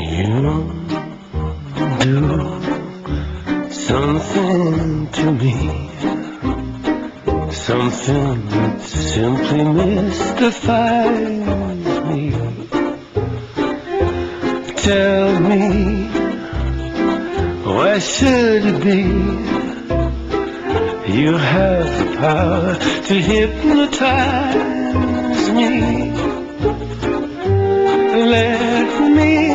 You do something to me, something that simply mystifies me. Tell me, why should it be? You have the power to hypnotize me. Let me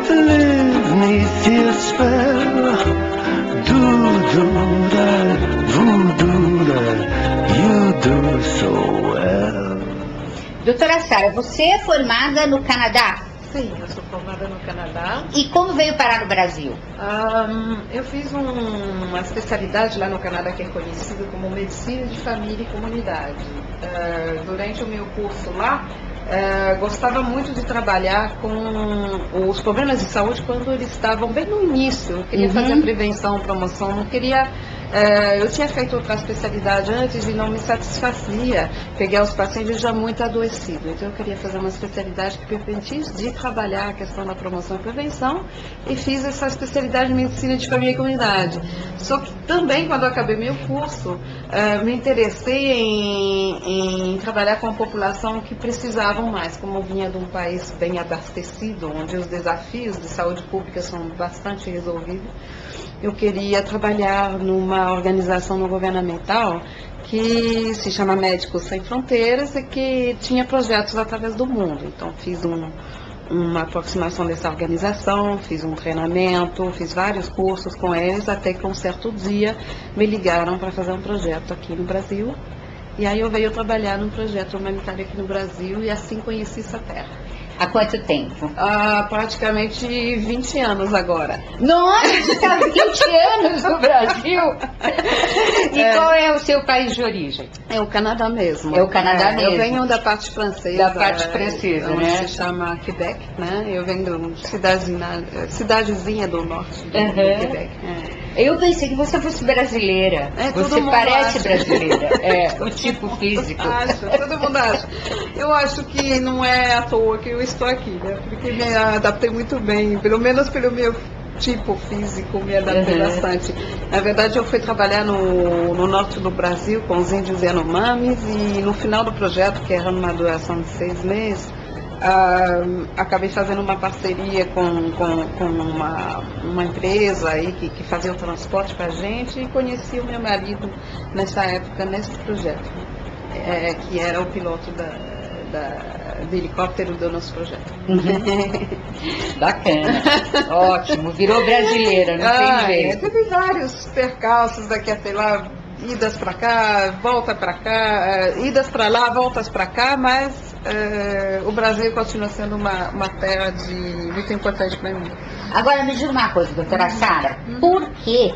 live neath your spell. Do-do-da, voodoo-da, you do so well. Doutora Sara, você é formada no Canadá? Sim, eu sou formada no Canadá. E como veio parar no Brasil? Eu fiz uma especialidade lá no Canadá que é conhecida como Medicina de Família e Comunidade. Durante o meu curso lá, gostava muito de trabalhar com os problemas de saúde quando eles estavam bem no início. Eu queria fazer a prevenção, promoção, não queria... eu tinha feito outra especialidade antes e não me satisfazia pegar os pacientes já muito adoecidos. Então eu queria fazer uma especialidade que permitisse de trabalhar a questão da promoção e prevenção, e fiz essa especialidade de Medicina de Família e Comunidade. Só que também, quando eu acabei meu curso, me interessei em trabalhar com a população que precisavam mais. Como eu vinha de um país bem abastecido, onde os desafios de saúde pública são bastante resolvidos, eu queria trabalhar numa organização não governamental que se chama Médicos Sem Fronteiras e que tinha projetos através do mundo. Então fiz uma aproximação dessa organização, fiz um treinamento, fiz vários cursos com eles, até que um certo dia me ligaram para fazer um projeto aqui no Brasil. E aí eu veio trabalhar num projeto humanitário aqui no Brasil e assim conheci essa terra. Há quanto tempo? Praticamente 20 anos agora. Nossa, está 20 anos no Brasil? E qual é o seu país de origem? É o Canadá mesmo. É o Canadá mesmo. Eu venho da parte francesa. Da parte francesa, onde né? se chama Quebec, né? Eu venho de uma cidadezinha do norte do Quebec. Eu pensei que você fosse brasileira. Você parece brasileira. O tipo físico. Todo mundo acha. Eu acho que não é à toa que eu estou aqui, né? Porque me adaptei muito bem, pelo menos pelo meu tipo físico, me adaptei bastante. Na verdade, eu fui trabalhar no norte do Brasil com os índios Yanomamis e no final do projeto, que era uma duração de 6 meses, acabei fazendo uma parceria com uma empresa aí que fazia o transporte para a gente, e conheci o meu marido nessa época, nesse projeto, que era o piloto do helicóptero do nosso projeto. Bacana, ótimo, virou brasileira, não tem jeito. Teve vários percalços daqui até lá, idas para cá, volta para cá, idas para lá, voltas para cá, mas o Brasil continua sendo uma terra muito importante para mim. Agora me diga uma coisa, doutora Sara, por que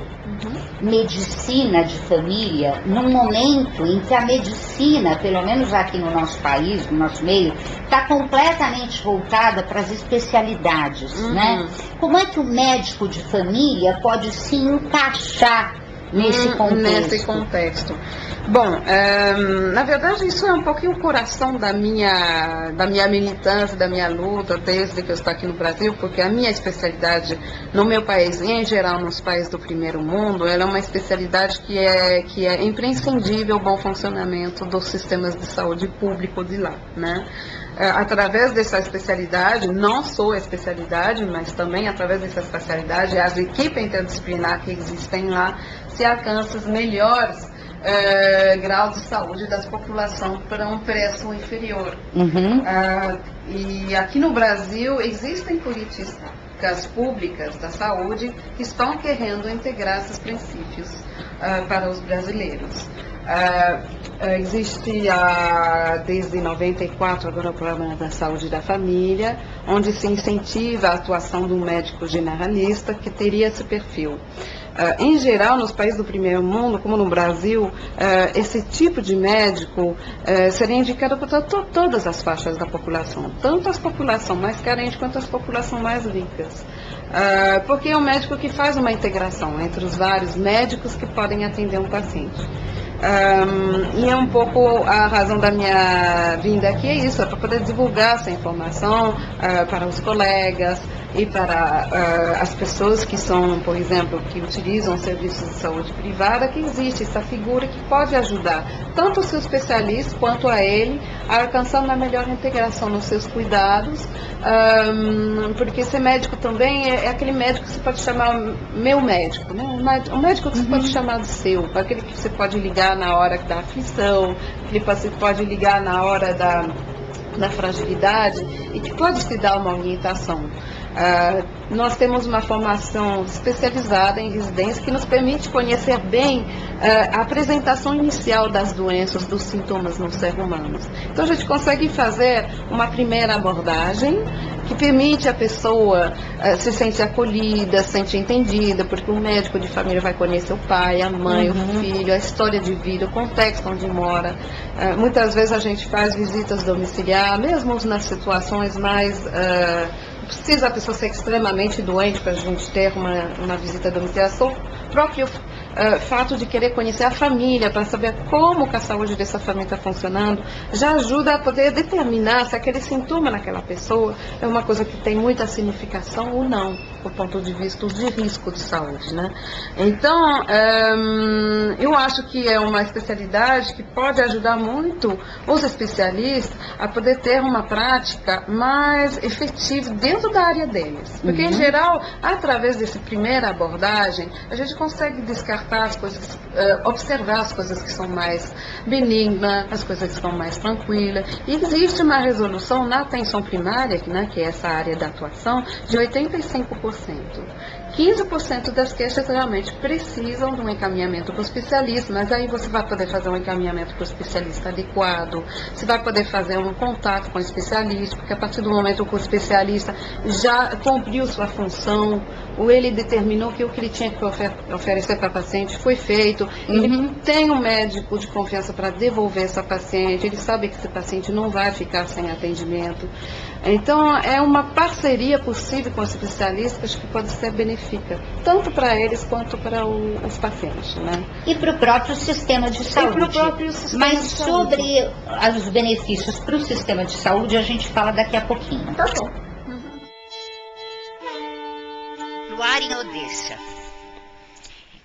medicina de família, num momento em que a medicina, pelo menos aqui no nosso país, no nosso meio, está completamente voltada para as especialidades, né? Como é que o médico de família pode se encaixar nesse contexto? Bom, na verdade isso é um pouquinho o coração da minha militância, da minha luta, desde que eu estou aqui no Brasil, porque a minha especialidade no meu país e em geral nos países do primeiro mundo, ela é uma especialidade que é imprescindível ao bom funcionamento dos sistemas de saúde público de lá, né? Através dessa especialidade, não só a especialidade, mas também através dessa especialidade, as equipes interdisciplinares que existem lá, se alcançam os melhores graus de saúde das populações para um preço inferior. E aqui no Brasil existem políticas públicas da saúde que estão querendo integrar esses princípios para os brasileiros. Existe desde 94 agora o Programa da Saúde da Família, onde se incentiva a atuação do médico generalista que teria esse perfil. Em geral, nos países do primeiro mundo, como no Brasil, esse tipo de médico seria indicado para todas as faixas da população, tanto as populações mais carentes quanto as populações mais ricas. Porque é um médico que faz uma integração entre os vários médicos que podem atender um paciente. E é um pouco a razão da minha vinda aqui, é isso, é para poder divulgar essa informação para os colegas, e para as pessoas que são, por exemplo, que utilizam serviços de saúde privada, que existe essa figura que pode ajudar tanto o seu especialista quanto a ele a alcançar uma melhor integração nos seus cuidados, porque ser médico também é aquele médico que você pode chamar meu médico, né? Um médico que você pode chamar de seu, aquele que você pode ligar na hora da aflição, que você pode ligar na hora da fragilidade e que pode te dar uma orientação. Nós temos uma formação especializada em residência que nos permite conhecer bem a apresentação inicial das doenças, dos sintomas no ser humano. Então a gente consegue fazer uma primeira abordagem que permite a pessoa se sentir acolhida, se sentir entendida, porque o médico de família vai conhecer o pai, a mãe, o filho, a história de vida, o contexto onde mora. Muitas vezes a gente faz visitas domiciliar, mesmo nas situações mais... precisa a pessoa ser extremamente doente para a gente ter uma visita domiciliar. Só o próprio fato de querer conhecer a família, para saber como que a saúde dessa família está funcionando, já ajuda a poder determinar se aquele sintoma naquela pessoa é uma coisa que tem muita significação ou não, do ponto de vista de risco de saúde, né? Então, eu acho que é uma especialidade que pode ajudar muito os especialistas a poder ter uma prática mais efetiva dentro da área deles. Porque, em geral, através dessa primeira abordagem, a gente consegue descartar as coisas, observar as coisas que são mais benignas, as coisas que são mais tranquilas. E existe uma resolução na atenção primária, né, que é essa área da atuação, de 85%. 15% das queixas realmente precisam de um encaminhamento para o especialista, mas aí você vai poder fazer um encaminhamento para o especialista adequado, você vai poder fazer um contato com o especialista, porque a partir do momento que o especialista já cumpriu sua função, ou ele determinou que o que ele tinha que oferecer para a paciente foi feito, ele tem um médico de confiança para devolver essa paciente, ele sabe que esse paciente não vai ficar sem atendimento. Então, é uma parceria possível com os especialistas que pode ser benéfica, tanto para eles quanto para os pacientes, né? E para o próprio sistema de saúde. Mas sobre os benefícios para o sistema de saúde, a gente fala daqui a pouquinho. Tá bom. Luar em Odessa.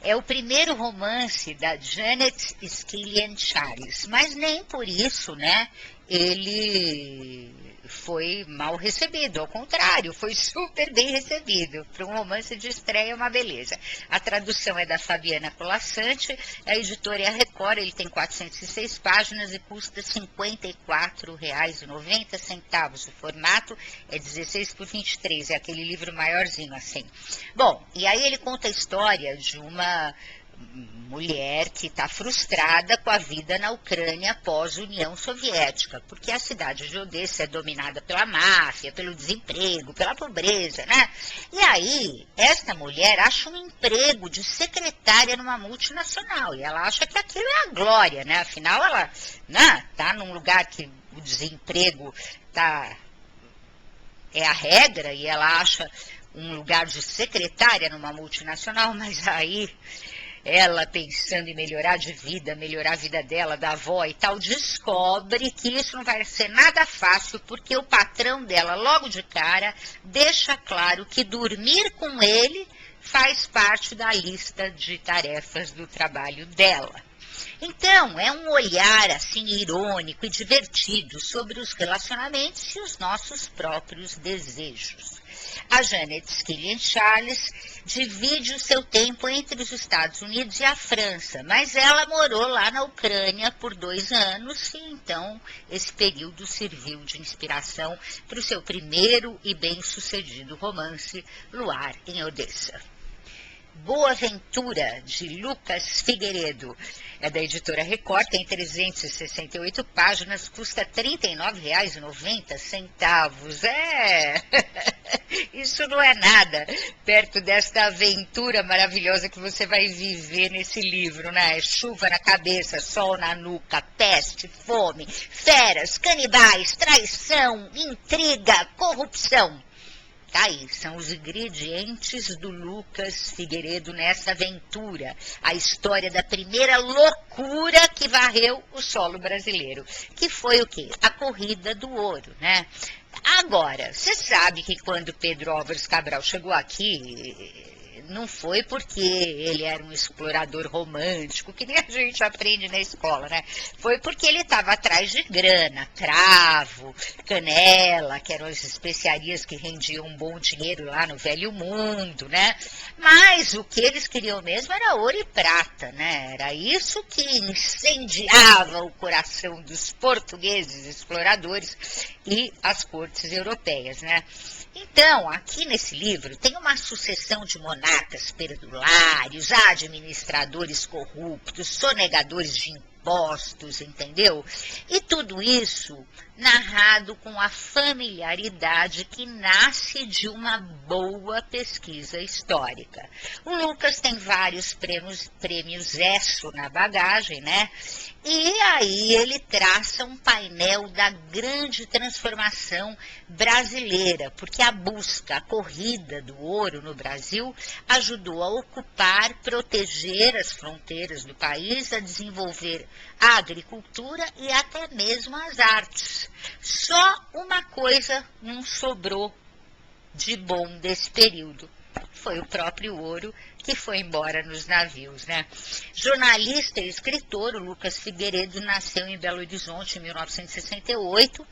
É o primeiro romance da Janet Squillian Charles, mas nem por isso, né, ele foi mal recebido, ao contrário, foi super bem recebido. Para um romance de estreia é uma beleza. A tradução é da Fabiana Colassante, a editora é a Record, ele tem 406 páginas e custa R$ 54,90. O formato é 16 por 23, é aquele livro maiorzinho assim. Bom, e aí ele conta a história de uma mulher que está frustrada com a vida na Ucrânia após União Soviética, porque a cidade de Odessa é dominada pela máfia, pelo desemprego, pela pobreza, né? E aí, esta mulher acha um emprego de secretária numa multinacional, e ela acha que aquilo é a glória, né? Afinal, ela tá num lugar que o desemprego é a regra, e ela acha um lugar de secretária numa multinacional, mas aí ela, pensando em melhorar de vida, melhorar a vida dela, da avó e tal, descobre que isso não vai ser nada fácil, porque o patrão dela, logo de cara, deixa claro que dormir com ele faz parte da lista de tarefas do trabalho dela. Então, é um olhar assim irônico e divertido sobre os relacionamentos e os nossos próprios desejos. A Janet Squillian Charles divide o seu tempo entre os Estados Unidos e a França, mas ela morou lá na Ucrânia por 2 anos e então esse período serviu de inspiração para o seu primeiro e bem-sucedido romance, Luar em Odessa. Boa Ventura, de Lucas Figueiredo. É da editora Record, tem 368 páginas, custa R$ 39,90. Isso não é nada perto desta aventura maravilhosa que você vai viver nesse livro, né? Chuva na cabeça, sol na nuca, peste, fome, feras, canibais, traição, intriga, corrupção. Tá aí, são os ingredientes do Lucas Figueiredo nessa aventura. A história da primeira loucura que varreu o solo brasileiro. Que foi o quê? A corrida do ouro, né? Agora, você sabe que quando Pedro Álvares Cabral chegou aqui, não foi porque ele era um explorador romântico, que nem a gente aprende na escola, né? Foi porque ele estava atrás de grana, cravo, canela, que eram as especiarias que rendiam um bom dinheiro lá no velho mundo, né? Mas o que eles queriam mesmo era ouro e prata, né? Era isso que incendiava o coração dos portugueses exploradores e as cortes europeias, né? Então, aqui nesse livro tem uma sucessão de monarcas perdulários, administradores corruptos, sonegadores de impostos, entendeu? E tudo isso narrado com a familiaridade que nasce de uma boa pesquisa histórica. O Lucas tem vários prêmios ESSO na bagagem, né? E aí ele traça um painel da grande transformação brasileira, porque a busca, a corrida do ouro no Brasil ajudou a ocupar, proteger as fronteiras do país, a desenvolver a agricultura e até mesmo as artes. Só uma coisa não sobrou de bom desse período. Foi o próprio ouro que foi embora nos navios, né? Jornalista e escritor, o Lucas Figueiredo nasceu em Belo Horizonte em 1968,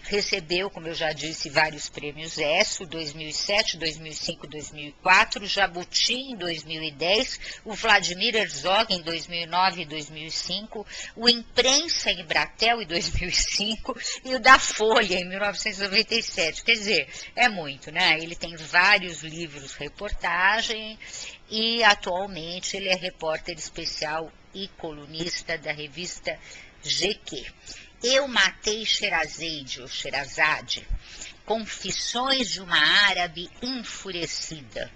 recebeu, como eu já disse, vários prêmios ESSO, 2007, 2005, 2004, Jabuti em 2010, o Vladimir Herzog em 2009 e 2005, o Imprensa em Bratel em 2005 e o da Folha em 1997. Quer dizer, é muito, né? Ele tem vários livros, reportagem, e atualmente ele é repórter especial e colunista da revista GQ. Eu matei Sherazade, ou Sherazade, Confissões de uma Árabe Enfurecida.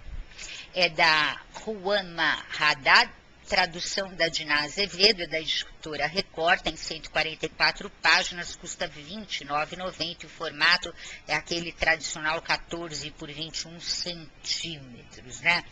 É da Ruama Haddad, tradução da Diná Azevedo, é da editora Record, tem 144 páginas, custa R$ 29,90. O formato é aquele tradicional 14 por 21 centímetros, né?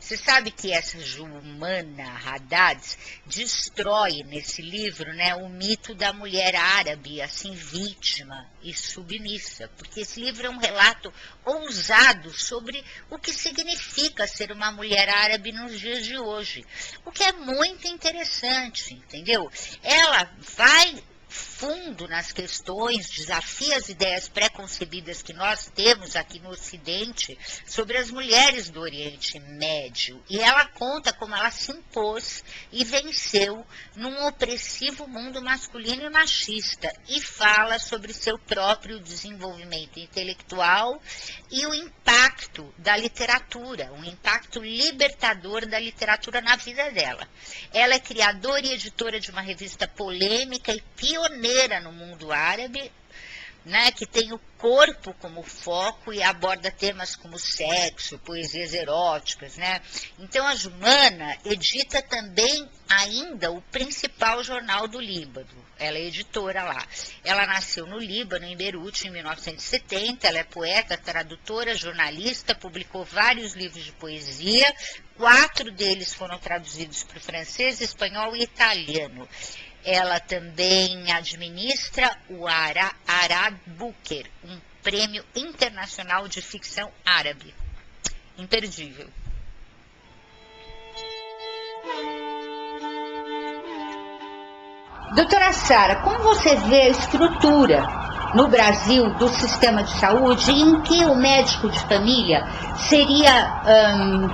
Você sabe que essa Jumana Haddad destrói nesse livro, né, o mito da mulher árabe, assim, vítima e submissa, porque esse livro é um relato ousado sobre o que significa ser uma mulher árabe nos dias de hoje, o que é muito interessante, entendeu? Ela vai fundo nas questões, desafia as ideias pré-concebidas que nós temos aqui no Ocidente sobre as mulheres do Oriente Médio. E ela conta como ela se impôs e venceu num opressivo mundo masculino e machista. E fala sobre seu próprio desenvolvimento intelectual e o impacto da literatura, um impacto libertador da literatura na vida dela. Ela é criadora e editora de uma revista polêmica e pioneira no mundo árabe, né, que tem o corpo como foco e aborda temas como sexo, poesias eróticas, né? Então a Jumana edita também ainda o principal jornal do Líbano. Ela é editora lá. Ela nasceu no Líbano, em Beirute, em 1970. Ela é poeta, tradutora, jornalista, publicou vários livros de poesia. 4 deles foram traduzidos para o francês, espanhol e italiano. Ela também administra o Arab Booker, um prêmio internacional de ficção árabe. Imperdível. Doutora Sara, como você vê a estrutura no Brasil do sistema de saúde em que o médico de família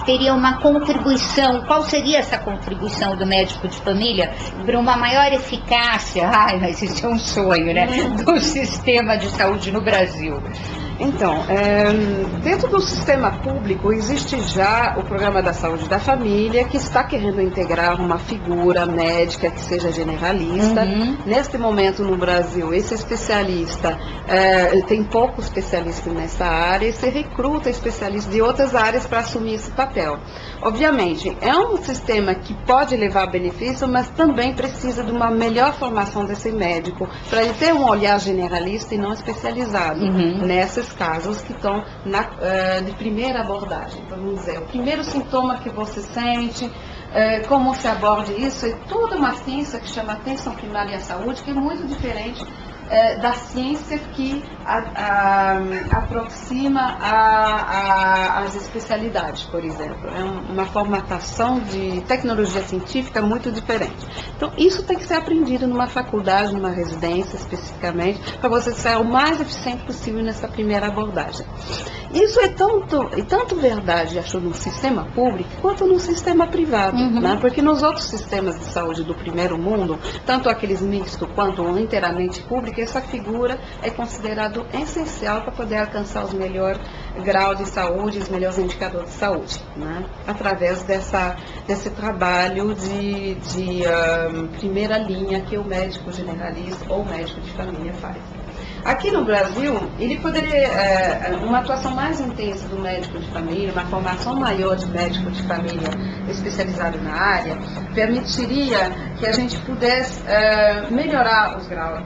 teria uma contribuição? Qual seria essa contribuição do médico de família para uma maior eficácia, mas isso é um sonho, né, do sistema de saúde no Brasil? Então, dentro do sistema público existe já o Programa da Saúde da Família, que está querendo integrar uma figura médica que seja generalista. Neste momento no Brasil, esse especialista, tem poucos especialistas nessa área e se recruta especialistas de outras áreas para assumir esse papel. Obviamente, é um sistema que pode levar benefício, mas também precisa de uma melhor formação desse médico, para ele ter um olhar generalista e não especializado nessas casos que estão de primeira abordagem. Então, vamos dizer, o primeiro sintoma que você sente, como se aborde isso, é toda uma ciência que chama atenção primária à saúde, que é muito diferente da ciência que aproxima as especialidades, por exemplo. É uma formatação de tecnologia científica muito diferente. Então, isso tem que ser aprendido numa faculdade, numa residência especificamente, para você ser o mais eficiente possível nessa primeira abordagem. Isso é tanto verdade, acho, no sistema público quanto no sistema privado, né? Porque nos outros sistemas de saúde do primeiro mundo, tanto aqueles mistos quanto inteiramente públicos, essa figura é considerada essencial para poder alcançar os melhores graus de saúde, os melhores indicadores de saúde, né? Através desse trabalho de primeira linha que o médico generalista ou médico de família faz. Aqui no Brasil, ele poderia, uma atuação mais intensa do médico de família, uma formação maior de médico de família especializado na área, permitiria que a gente pudesse melhorar os graus,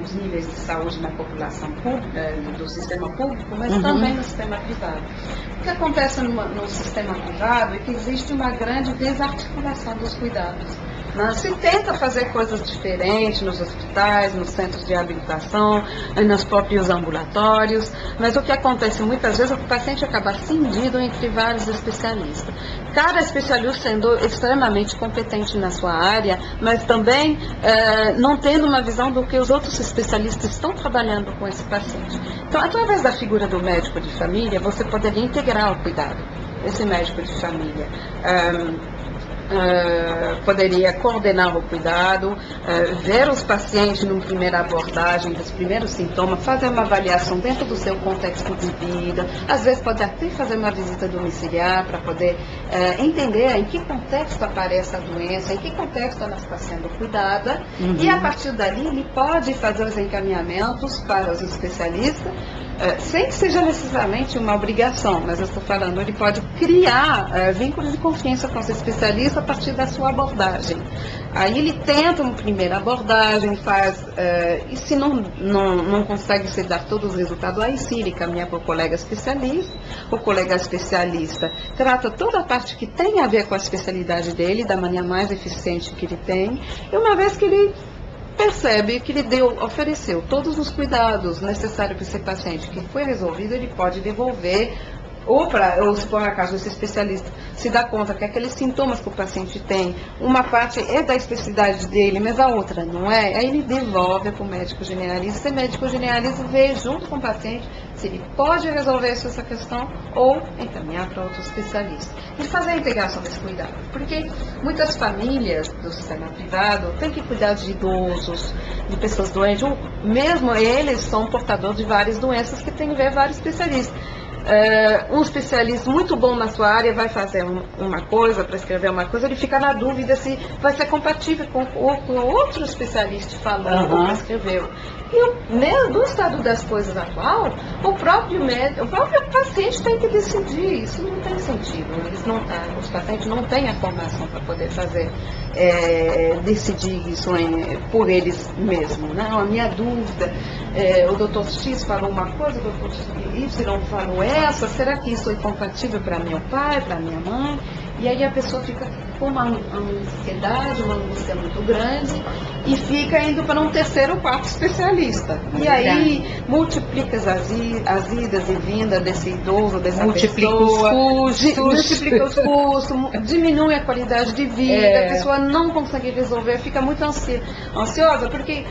os níveis de saúde na população pública, do sistema público, mas também no sistema privado. O que acontece no sistema privado é que existe uma grande desarticulação dos cuidados. Se tenta fazer coisas diferentes nos hospitais, nos centros de reabilitação, nos próprios ambulatórios, mas o que acontece muitas vezes é que o paciente acaba cindido entre vários especialistas. Cada especialista sendo extremamente competente na sua área, mas também não tendo uma visão do que os outros especialistas estão trabalhando com esse paciente. Então, através da figura do médico de família, você poderia integrar o cuidado. Esse médico de família poderia coordenar o cuidado, ver os pacientes numa primeira abordagem, dos primeiros sintomas, fazer uma avaliação dentro do seu contexto de vida, às vezes pode até fazer uma visita domiciliar para poder entender em que contexto aparece a doença, em que contexto ela está sendo cuidada, e a partir dali ele pode fazer os encaminhamentos para os especialistas, sem que seja necessariamente uma obrigação, mas eu estou falando, ele pode criar vínculos de confiança com os especialistas a partir da sua abordagem. Aí ele tenta uma primeira abordagem, faz, e se não consegue se dar todos os resultados, aí sim ele caminha para o colega especialista trata toda a parte que tem a ver com a especialidade dele, da maneira mais eficiente que ele tem, e uma vez que ele percebe que ele ofereceu todos os cuidados necessários para esse paciente, que foi resolvido, ele pode devolver, ou se por acaso esse especialista se dá conta que aqueles sintomas que o paciente tem, uma parte é da especificidade dele, mas a outra não é, aí ele devolve para o médico generalista, e o médico generalista vê junto com o paciente se ele pode resolver essa questão ou encaminhar para outro especialista. E fazer a integração desse cuidado, porque muitas famílias do sistema privado têm que cuidar de idosos, de pessoas doentes, ou mesmo eles são portadores de várias doenças que tem que ver vários especialistas. Um especialista muito bom na sua área vai fazer uma coisa, prescrever uma coisa, ele fica na dúvida se vai ser compatível com o que o outro especialista falou ou prescreveu. E no estado das coisas atual, o próprio paciente tem que decidir. Isso não tem sentido. Os pacientes não têm a formação para poder decidir isso por eles mesmos. Né? A minha dúvida, o doutor X falou uma coisa, o doutor Y falou essa, será que isso é compatível para meu pai, para minha mãe? E aí a pessoa fica com uma ansiedade, uma angústia muito grande e fica indo para um terceiro ou quarto especialista. E aí multiplica as idas e vindas desse idoso, dessa pessoa. Multiplica os custos, diminui a qualidade de vida, a pessoa não consegue resolver, fica muito ansiosa, porque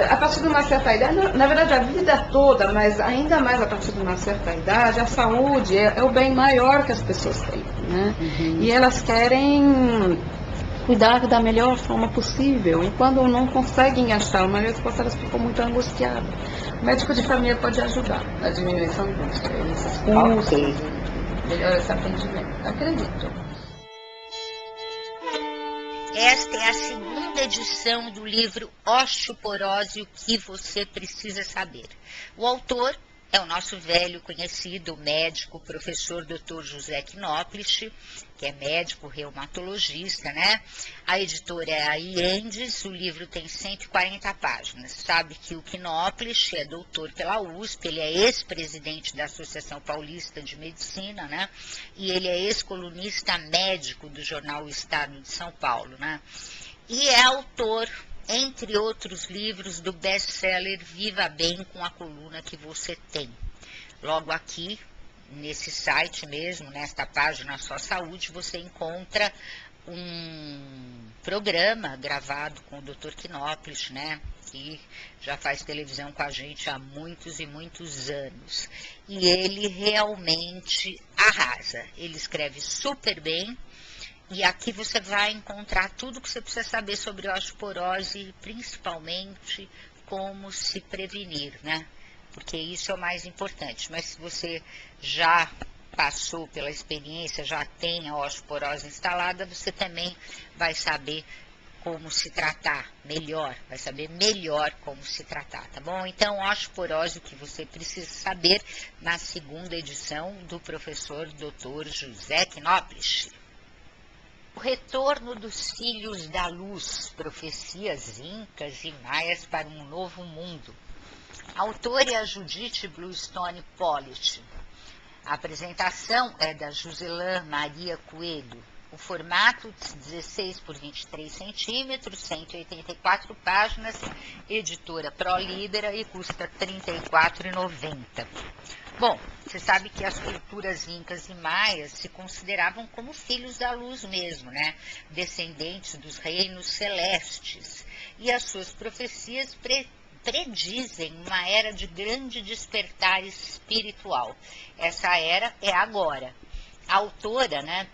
a partir de uma certa idade, na verdade a vida toda, mas ainda mais a partir de uma certa idade, a saúde é o bem maior que as pessoas têm, né? E elas querem cuidar da melhor forma possível, e quando não conseguem achar uma resposta, elas ficam muito angustiadas. O médico de família pode ajudar a diminuir essa angústia, esses custos, melhorar esse atendimento. Acredito. Esta é a segunda edição do livro Osteoporose, o que você precisa saber. O autor é o nosso velho conhecido médico, professor Dr. José Knoplich, que é médico reumatologista, né? A editora é a Iendes, o livro tem 140 páginas. Sabe que o Knoplich é doutor pela USP, ele é ex-presidente da Associação Paulista de Medicina, né? E ele é ex-colunista médico do jornal O Estado de São Paulo, né? E é autor entre outros livros do best-seller Viva Bem com a coluna que você tem. Logo aqui, nesse site mesmo, nesta página Só Saúde, você encontra um programa gravado com o Dr. Quinópolis, né? Que já faz televisão com a gente há muitos e muitos anos. E ele realmente arrasa. Ele escreve super bem. E aqui você vai encontrar tudo que você precisa saber sobre osteoporose e principalmente como se prevenir, né? Porque isso é o mais importante. Mas se você já passou pela experiência, já tem a osteoporose instalada, você também vai saber como se tratar melhor, vai saber melhor como se tratar, tá bom? Então, osteoporose, o que você precisa saber na segunda edição do professor Dr. José Quinópolis. O retorno dos filhos da luz, profecias incas e maias para um novo mundo. A autora é a Judith Bluestone Pollitt. A apresentação é da Joselã Maria Coelho. O formato 16 por 23 centímetros, 184 páginas, editora Prolibera e custa R$ 34,90. Bom, você sabe que as culturas incas e maias se consideravam como filhos da luz mesmo, né? Descendentes dos reinos celestes. E as suas profecias predizem uma era de grande despertar espiritual. Essa era é agora. A autora, né,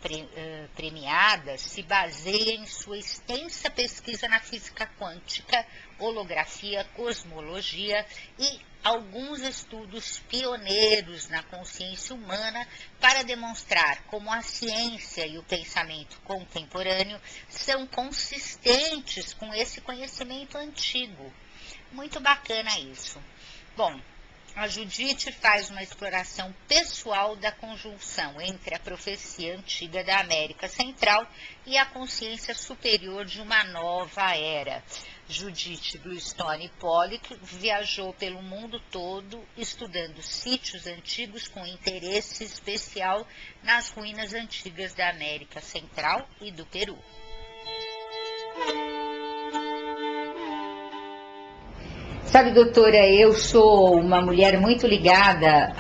premiada, se baseia em sua extensa pesquisa na física quântica, holografia, cosmologia e alguns estudos pioneiros na consciência humana para demonstrar como a ciência e o pensamento contemporâneo são consistentes com esse conhecimento antigo. Muito bacana isso. Bom, a Judith faz uma exploração pessoal da conjunção entre a profecia antiga da América Central e a consciência superior de uma nova era. Judith Bluestone Pollitt viajou pelo mundo todo estudando sítios antigos com interesse especial nas ruínas antigas da América Central e do Peru. Sabe, doutora, eu sou uma mulher muito ligada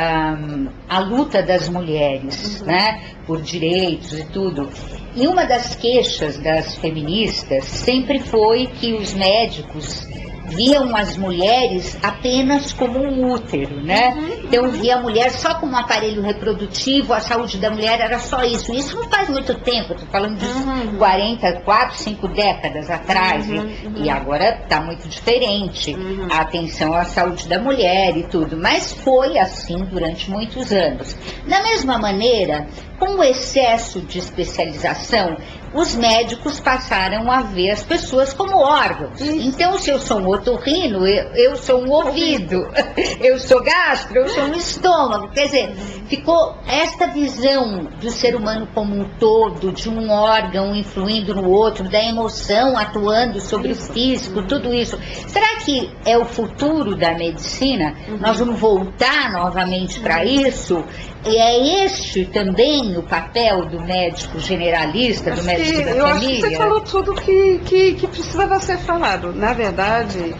à luta das mulheres, né, por direitos e tudo. E uma das queixas das feministas sempre foi que os médicos viam as mulheres apenas como um útero, né? Então via a mulher só como um aparelho reprodutivo, a saúde da mulher era só isso. Isso não faz muito tempo, estou falando de 4, 5 décadas atrás, e agora está muito diferente a atenção à saúde da mulher e tudo, mas foi assim durante muitos anos. Da mesma maneira, com o excesso de especialização, os médicos passaram a ver as pessoas como órgãos. Então, se eu sou um otorrino, eu sou um ouvido, eu sou gastro, eu sou um estômago. Quer dizer, ficou esta visão do ser humano como um todo, de um órgão influindo no outro, da emoção atuando sobre o físico, tudo isso. Será que é o futuro da medicina? Nós vamos voltar novamente para isso? E é este também o papel do médico generalista, do médico da família? Eu acho que você falou tudo que precisava ser falado. Na verdade,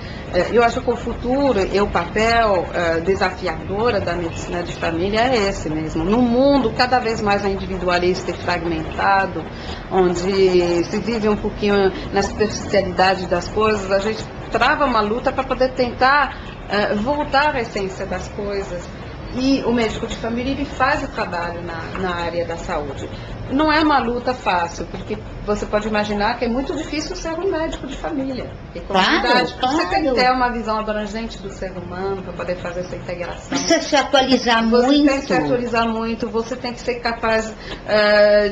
eu acho que o futuro e o papel desafiador da medicina de família é esse mesmo. Num mundo cada vez mais individualista e fragmentado, onde se vive um pouquinho na superficialidade das coisas, a gente trava uma luta para poder tentar voltar à essência das coisas. E o médico de família, ele faz o trabalho na área da saúde. Não é uma luta fácil, porque você pode imaginar que é muito difícil ser um médico de família. E Claro. Você tem que ter uma visão abrangente do ser humano para poder fazer essa integração. Precisa se atualizar Você muito. tem que se atualizar muito, você tem que ser capaz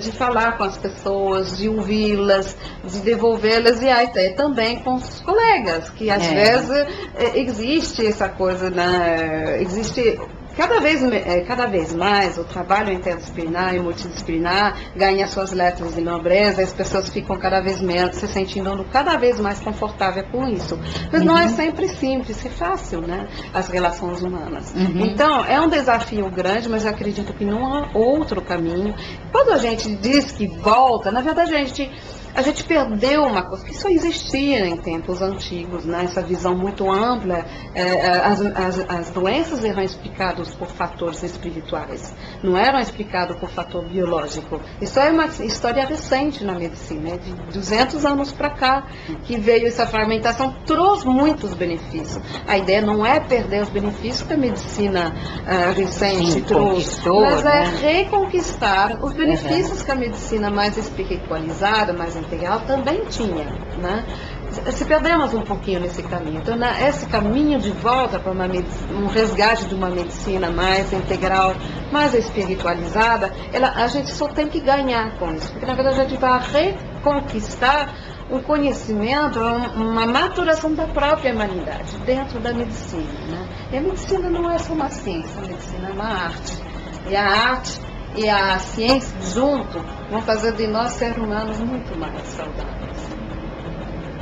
de falar com as pessoas, de ouvi-las, de devolvê-las e até também com os colegas, que às vezes existe essa coisa, né? Existe cada vez mais o trabalho interdisciplinar e multidisciplinar ganha suas letras de nobreza, as pessoas ficam cada vez menos se sentindo cada vez mais confortável com isso. Mas não é sempre simples e fácil, né? As relações humanas. Então, é um desafio grande, mas eu acredito que não há outro caminho. Quando a gente diz que volta, na verdade a gente a gente perdeu uma coisa que só existia em tempos antigos, né? Essa visão muito ampla. As doenças eram explicadas por fatores espirituais, não eram explicadas por fator biológico. Isso é uma história recente na medicina, de 200 anos para cá, que veio essa fragmentação, trouxe muitos benefícios. A ideia não é perder os benefícios que a medicina recente trouxe, mas é reconquistar os benefícios que a medicina mais espiritualizada, mais integral também tinha, né? Se perdemos um pouquinho nesse caminho. Então, esse caminho de volta para um resgate de uma medicina mais integral, mais espiritualizada, a gente só tem que ganhar com isso, porque na verdade a gente vai reconquistar um conhecimento, uma maturação da própria humanidade dentro da medicina, né? E a medicina não é só uma ciência, a medicina é uma arte. E a arte e a ciência junto vão fazer de nós seres humanos muito mais saudáveis.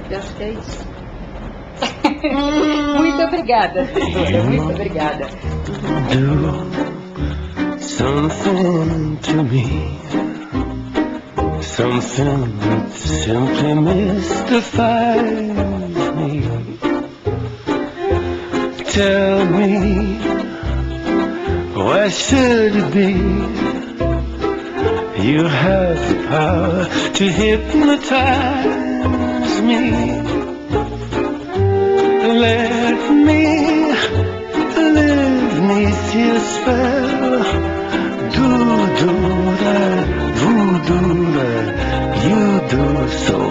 Eu acho que é isso. Muito obrigada, doutora, muito obrigada. Do something to me, something that simply mystifies me. Tell me, why should it be? You have the power to hypnotize me. Let me live neath your spell. Do-do-da, voodoo-da, you do so